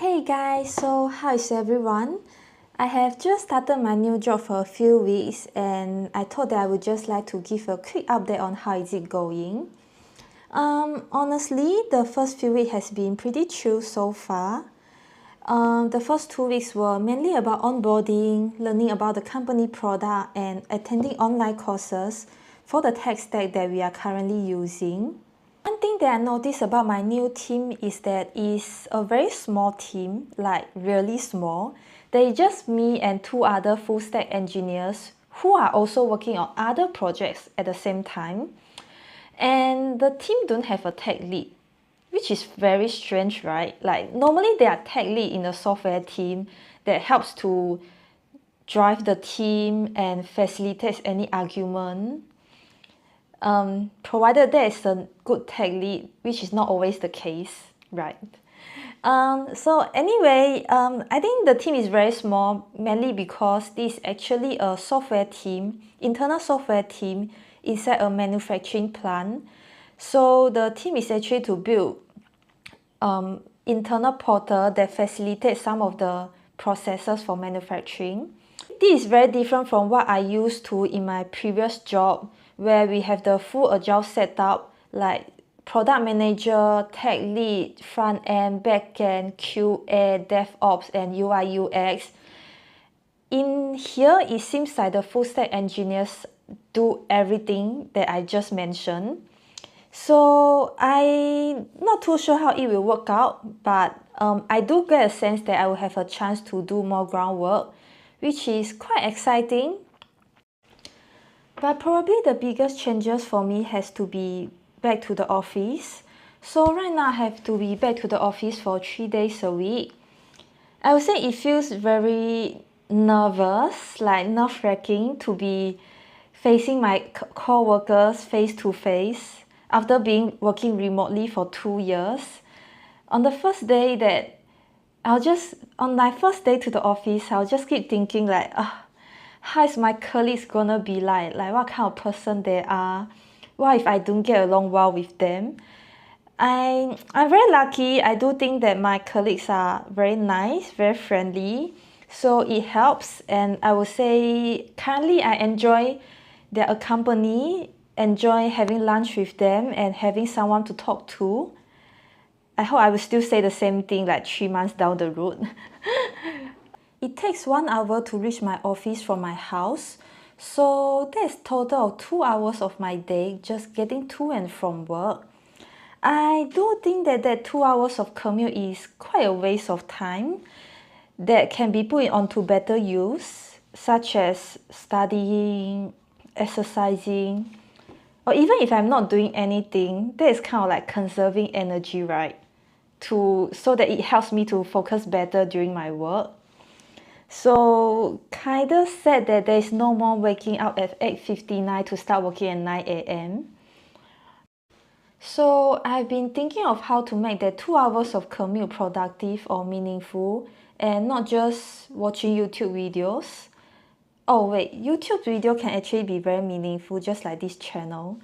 Hey guys, so how is everyone? I have just started my new job for a few weeks and I thought that I would just like to give a quick update on how is it going. Honestly, the first few weeks has been pretty chill so far. The first 2 weeks were mainly about onboarding, learning about the company product and attending online courses for the tech stack that we are currently using. One thing that I noticed about my new team is that it's a very small team, like really small. There is just me and two other full stack engineers who are also working on other projects at the same time. And the team don't have a tech lead, which is very strange, right? Like normally there are tech lead in the software team that helps to drive the team and facilitates any argument. Provided there is a good tech lead, which is not always the case, right? So anyway, I think the team is very small, mainly because this is actually a software team, internal software team inside a manufacturing plant. So the team is actually to build internal portal that facilitates some of the processes for manufacturing. This is very different from what I used to in my previous job, where we have the full agile setup like product manager, tech lead, front end, back end, QA, DevOps, and UI UX. In here, it seems like the full stack engineers do everything that I just mentioned. So I'm not too sure how it will work out, but I do get a sense that I will have a chance to do more groundwork, which is quite exciting. But probably the biggest changes for me has to be back to the office. So right now I have to be back to the office for 3 days a week. I would say it feels very nervous, like nerve-wracking to be facing my co-workers face to face after being working remotely for 2 years. On the first day that on my first day to the office, I'll just keep thinking like, how is my colleagues gonna be like what kind of person they are, what if I don't get along well with them. I'm very lucky. I do think that my colleagues are very nice, very friendly, so it helps. And I would say currently I enjoy their company, enjoy having lunch with them and having someone to talk to. I hope I will still say the same thing like 3 months down the road. It takes 1 hour to reach my office from my house, so that's total of 2 hours of my day just getting to and from work. I do think that 2 hours of commute is quite a waste of time that can be put onto better use, such as studying, exercising, or even if I'm not doing anything, that is kind of like conserving energy, right? So that it helps me to focus better during my work. So kinda sad that there is no more waking up at 8:59 to start working at 9 a.m. So I've been thinking of how to make that 2 hours of commute productive or meaningful and not just watching YouTube videos. Oh wait, YouTube video can actually be very meaningful, just like this channel.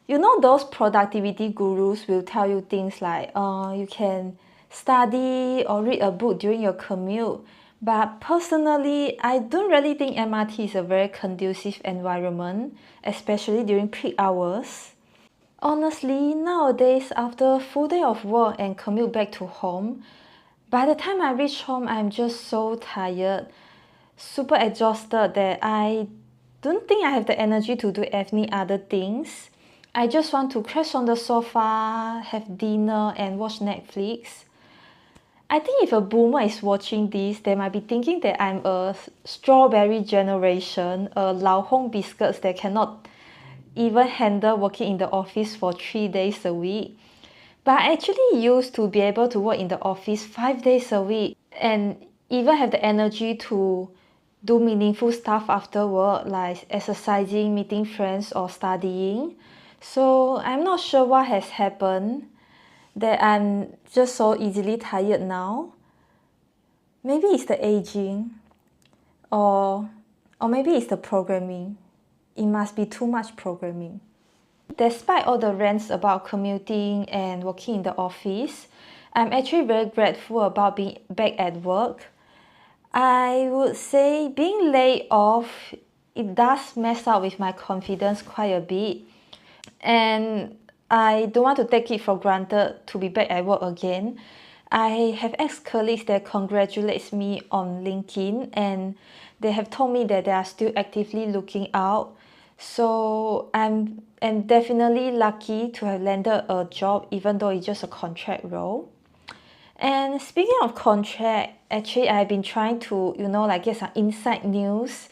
You know those productivity gurus will tell you things like you can study or read a book during your commute. But personally, I don't really think MRT is a very conducive environment, especially during peak hours. Honestly, nowadays, after a full day of work and commute back to home, by the time I reach home, I'm just so tired, super exhausted that I don't think I have the energy to do any other things. I just want to crash on the sofa, have dinner and watch Netflix. I think if a boomer is watching this, they might be thinking that I'm a strawberry generation, a lao hong biscuits that cannot even handle working in the office for 3 days a week. But I actually used to be able to work in the office 5 days a week and even have the energy to do meaningful stuff after work, like exercising, meeting friends, or studying. So I'm not sure what has happened that I'm just so easily tired now. Maybe it's the aging, or maybe it's the programming. It must be too much programming. Despite all the rants about commuting and working in the office, I'm actually very grateful about being back at work. I would say being laid off, it does mess up with my confidence quite a bit. And I don't want to take it for granted to be back at work again. I have ex-colleagues that congratulates me on LinkedIn, and they have told me that they are still actively looking out. So I'm definitely lucky to have landed a job even though it's just a contract role. And speaking of contract, actually I've been trying to, like get some inside news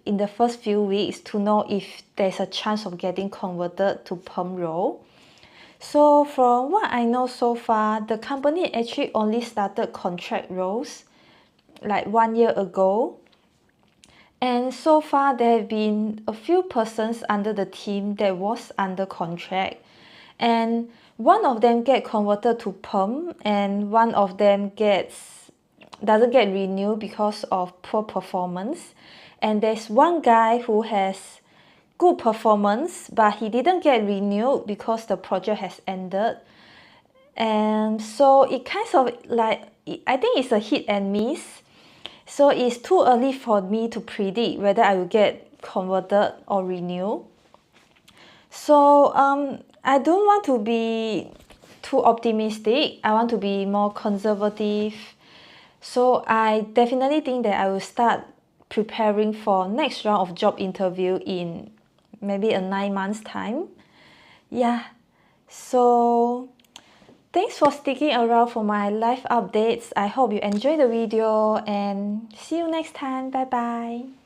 in the first few weeks to know if there's a chance of getting converted to perm role. So from what I know so far, the company actually only started contract roles like 1 year ago. And so far there have been a few persons under the team that was under contract. And one of them get converted to perm and one of them doesn't get renewed because of poor performance. And there's one guy who has good performance, but he didn't get renewed because the project has ended. And so it kind of like, I think it's a hit and miss. So it's too early for me to predict whether I will get converted or renewed. So I don't want to be too optimistic. I want to be more conservative. So I definitely think that I will start preparing for next round of job interview in maybe a 9 months time. Yeah. So thanks for sticking around for my life updates. I hope you enjoyed the video and see you next time. Bye bye.